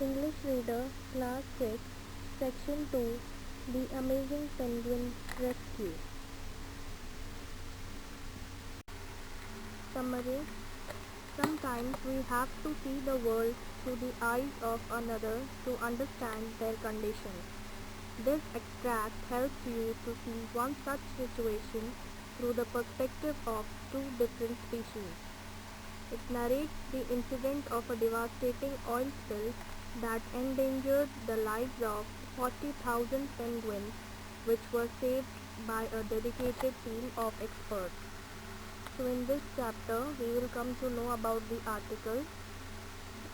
English Reader, Class 6, Section 2, The Amazing Penguin Rescue. Summary. Sometimes we have to see the world through the eyes of another to understand their condition. This extract helps you to see one such situation through the perspective of two different species. It narrates the incident of a devastating oil spill that endangered the lives of 40,000 penguins, which were saved by a dedicated team of experts. So in this chapter, we will come to know about the article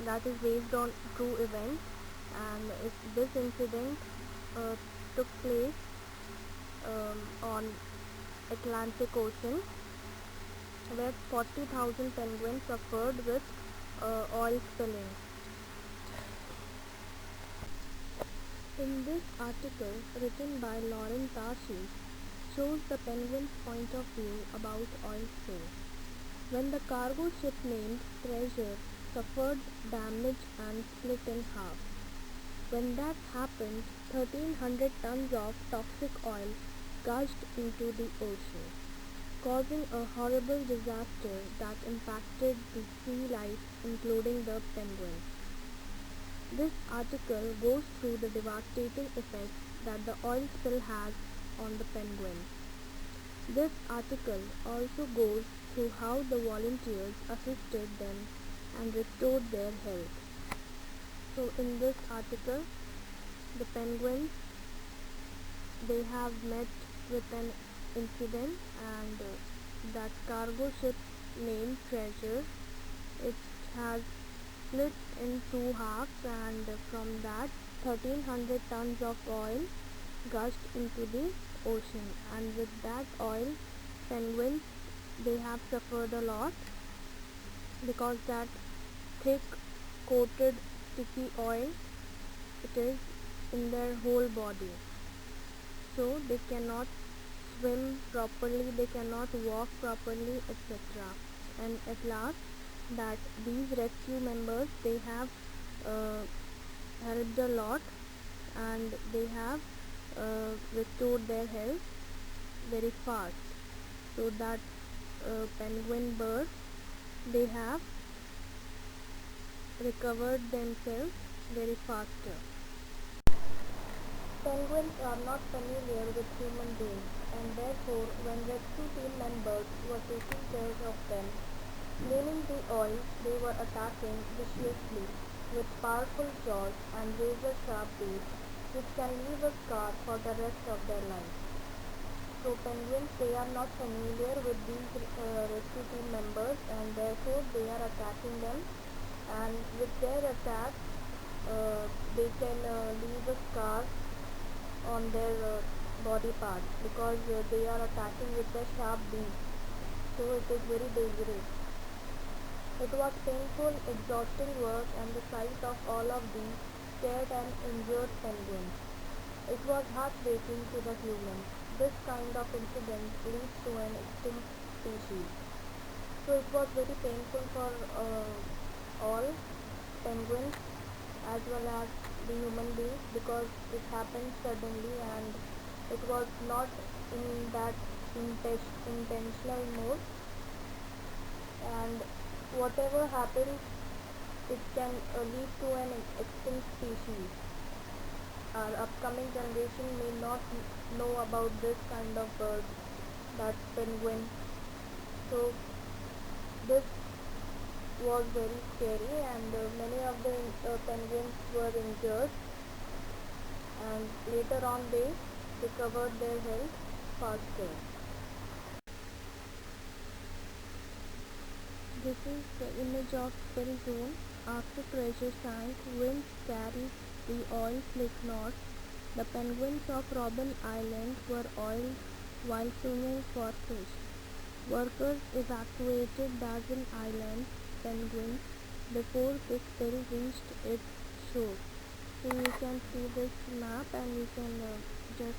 that is based on true events, and this incident took place on Atlantic Ocean, where 40,000 penguins suffered with oil spilling. In this article, written by Lauren Tashi, shows the penguin's point of view about oil spill. When the cargo ship named Treasure suffered damage and split in half. When that happened, 1,300 tons of toxic oil gushed into the ocean, causing a horrible disaster that impacted the sea life, including the penguins. This article goes through the devastating effects that the oil spill has on the penguins. This article also goes through how the volunteers assisted them and restored their health. So in this article, the penguins, they have met with an incident, and that cargo ship named Treasure, it has split in two halves, and from that 1,300 tons of oil gushed into the ocean, and with that oil, penguins, they have suffered a lot because that thick coated sticky oil, it is in their whole body, so they cannot swim properly, they cannot walk properly, etc. And at last, that these rescue members, they have uh, helped a lot, and they have restored their health very fast, so that penguin birds, they have recovered themselves very faster. Penguins are not familiar with human beings, and therefore when rescue team members were taking care of them, cleaning the oil, they were attacking viciously with powerful jaws and razor-sharp beaks, which can leave a scar for the rest of their life. So penguins, they are not familiar with these rescue team members, and therefore they are attacking them, and with their attack, they can leave a scar on their body parts, because they are attacking with the sharp beak, so it is very dangerous. It was painful, exhausting work, and the sight of all of these scared and injured penguins. It was heartbreaking to the humans. This kind of incident leads to an extinct species. So it was very painful for all penguins as well as the human beings, because it happened suddenly, and it was not in that intentional mode, and whatever happens, it can lead to an extinct species. Our upcoming generation may not know about this kind of bird, that penguin. So this was very scary, and many of the penguins were injured, and later on they recovered their health faster. This is the image of spill zone. After Treasure sank, winds carried the oil slick north. The penguins of Robben Island were oiled while swimming for fish. Workers evacuated Dazzle Island penguins before the spill reached its shore. So you can see this map, and you can just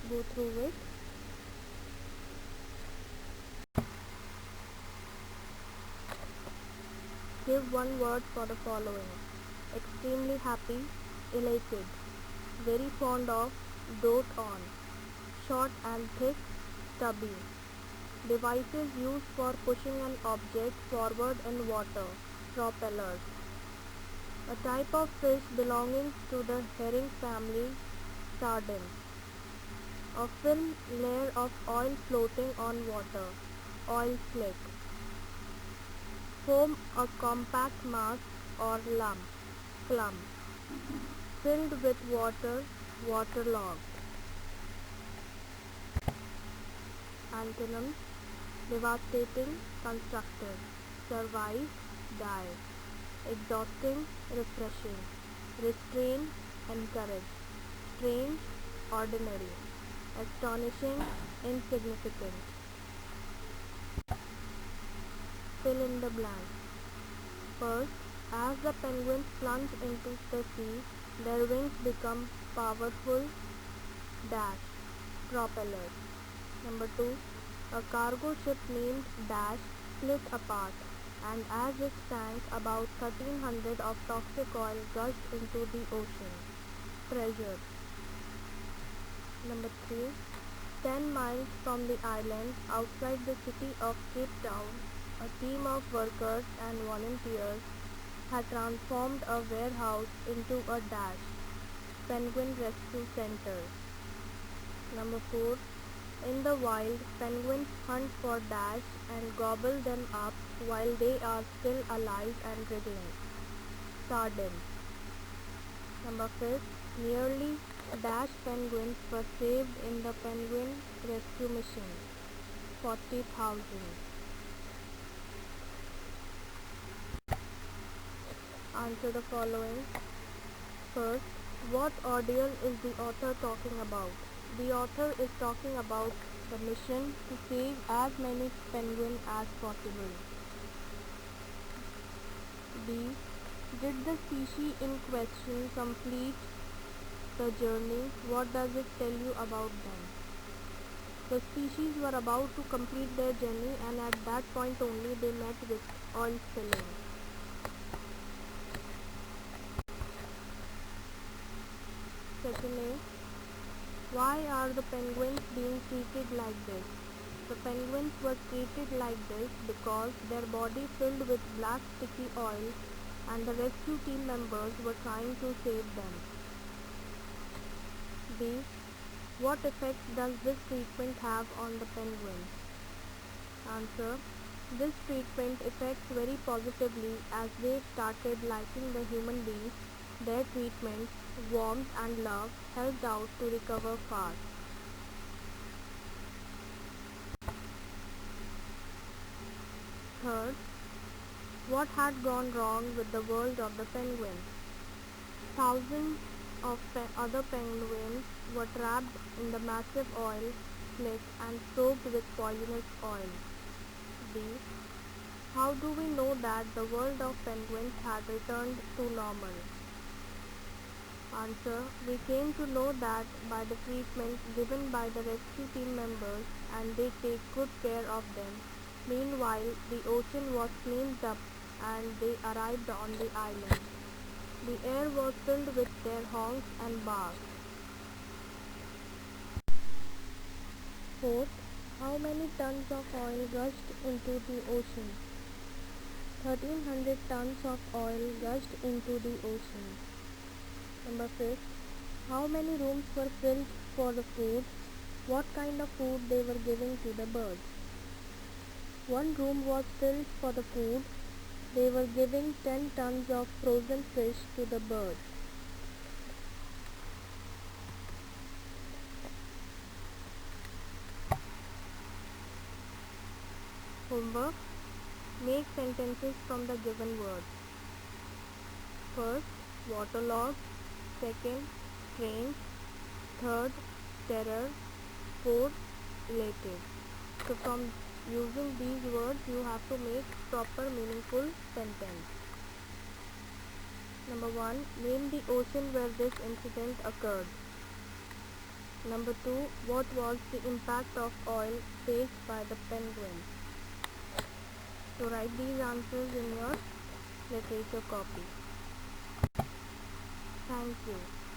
go through it. Give one word for the following. extremely happy, elated, very fond of, dote on, short and thick, stubby. Devices used for pushing an object forward in water, propellers. A type of fish belonging to the herring family, sardines. A film layer of oil floating on water, oil slick. Foam, a compact mass or lump, clump. Filled with water, waterlogged. Antonyms: devastating, constructive, survive, die, exhausting, refreshing, restrain, encourage, strange, ordinary, astonishing, insignificant. Fill in the blank. First, as the penguins plunge into the sea, their wings become powerful dash propellers. Number 2. A cargo ship named Dash split apart, and as it sank, about 1300 of toxic oil gushed into the ocean. Treasure. Number 3. 10 miles from the island, outside the city of Cape Town, a team of workers and volunteers had transformed a warehouse into a Dash penguin rescue center. Number 4. In the wild, penguins hunt for Dash and gobble them up while they are still alive and wriggling. Sardines. Number 5. Nearly Dash penguins were saved in the penguin rescue mission. 40,000. Answer the following. First, what ordeal is the author talking about? The author is talking about the mission to save as many penguins as possible. B. Did the species in question complete the journey? What does it tell you about them? The species were about to complete their journey, and at that point only they met with oil spilling. Section A. Why are the penguins being treated like this? The penguins were treated like this because their body filled with black sticky oil and the rescue team members were trying to save them. B. What effect does this treatment have on the penguins? Answer. This treatment affects very positively as they started liking the human beings. Their treatment, warmth and love helped out to recover fast. Third, what had gone wrong with the world of the penguins? Thousands of other penguins were trapped in the massive oil slick and soaked with poisonous oil. B. How do we know that the world of penguins had returned to normal? Answer. We came to know that by the treatment given by the rescue team members, and they take good care of them. Meanwhile, the ocean was cleaned up and they arrived on the island. The air was filled with their honks and barks. Fourth, how many tons of oil gushed into the ocean? 1300 tons of oil gushed into the ocean. Number 5. How many rooms were filled for the food? What kind of food they were giving to the birds? One room was filled for the food. They were giving 10 tons of frozen fish to the birds. Homework. Make sentences from the given words. First, waterlogged. Second, strange. Third, terror. Fourth, elated. So from using these words you have to make proper meaningful sentence. Number 1. Name the ocean where this incident occurred. Number 2. What was the impact of oil faced by the penguins? So write these answers in your literature copy. Thank you.